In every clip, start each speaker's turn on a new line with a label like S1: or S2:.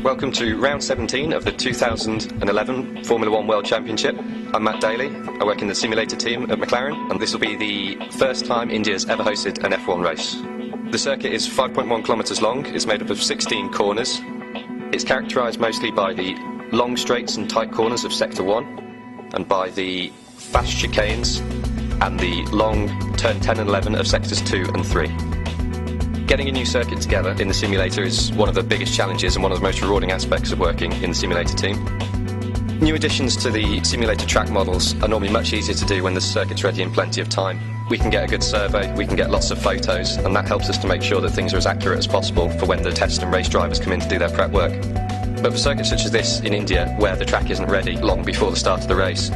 S1: Welcome to round 17 of the 2011 Formula 1 World Championship. I'm Matt Daly, I work in the simulator team at McLaren, and this will be the first time India's ever hosted an F1 race. The circuit is 5.1 kilometres long, it's made up of 16 corners. It's characterised mostly by the long straights and tight corners of Sector 1, and by the fast chicanes and the long turn 10 and 11 of Sectors 2 and 3. Getting a new circuit together in the simulator is one of the biggest challenges and one of the most rewarding aspects of working in the simulator team. New additions to the simulator track models are normally much easier to do when the circuit's ready in plenty of time. We can get a good survey, we can get lots of photos, and that helps us to make sure that things are as accurate as possible for when the test and race drivers come in to do their prep work. But for circuits such as this in India, where the track isn't ready long before the start of the race,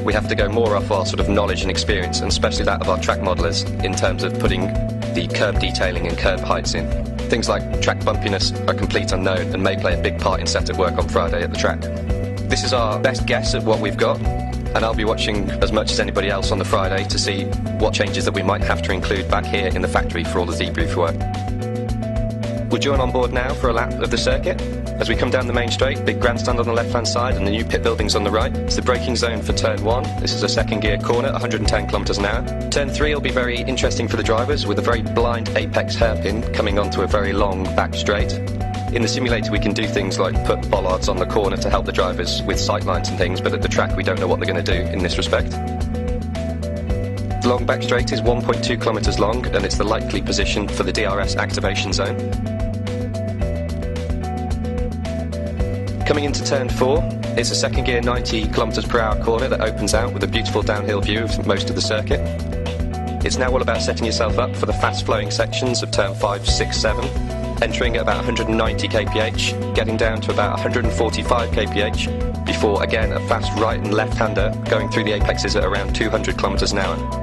S1: we have to go more off our sort of knowledge and experience, and especially that of our track modelers, in terms of putting the curb detailing and curb heights in. Things like track bumpiness are complete unknown and may play a big part in setup work on Friday at the track. This is our best guess at what we've got, and I'll be watching as much as anybody else on the Friday to see what changes that we might have to include back here in the factory for all the debrief work. We'll join on board now for a lap of the circuit. As we come down the main straight, big grandstand on the left-hand side and the new pit buildings on the right. It's the braking zone for turn 1. This is a second gear corner, 110 kilometres an hour. Turn 3 will be very interesting for the drivers, with a very blind apex hairpin coming onto a very long back straight. In the simulator we can do things like put bollards on the corner to help the drivers with sight lines and things, but at the track we don't know what they're going to do in this respect. The long back straight is 1.2 kilometres long, and it's the likely position for the DRS activation zone. Coming into turn 4, it's a second gear 90 kilometres per hour corner that opens out with a beautiful downhill view of most of the circuit. It's now all about setting yourself up for the fast flowing sections of turn 5, 6, 7, entering at about 190 kph, getting down to about 145 kph, before again a fast right and left hander going through the apexes at around 200 kilometres an hour.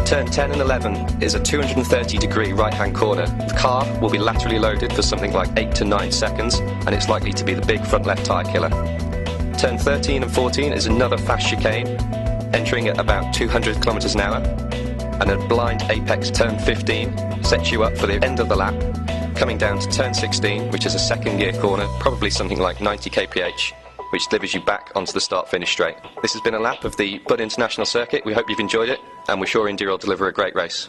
S1: Turn 10 and 11 is a 230-degree right-hand corner. The car will be laterally loaded for something like 8 to 9 seconds, and it's likely to be the big front left tyre killer. Turn 13 and 14 is another fast chicane, entering at about 200 kilometres an hour, and a blind apex turn 15 sets you up for the end of the lap, coming down to turn 16, which is a second gear corner, probably something like 90 kph, which delivers you back onto the start-finish straight. This has been a lap of the Bud International Circuit. We hope you've enjoyed it, and we're sure India will deliver a great race.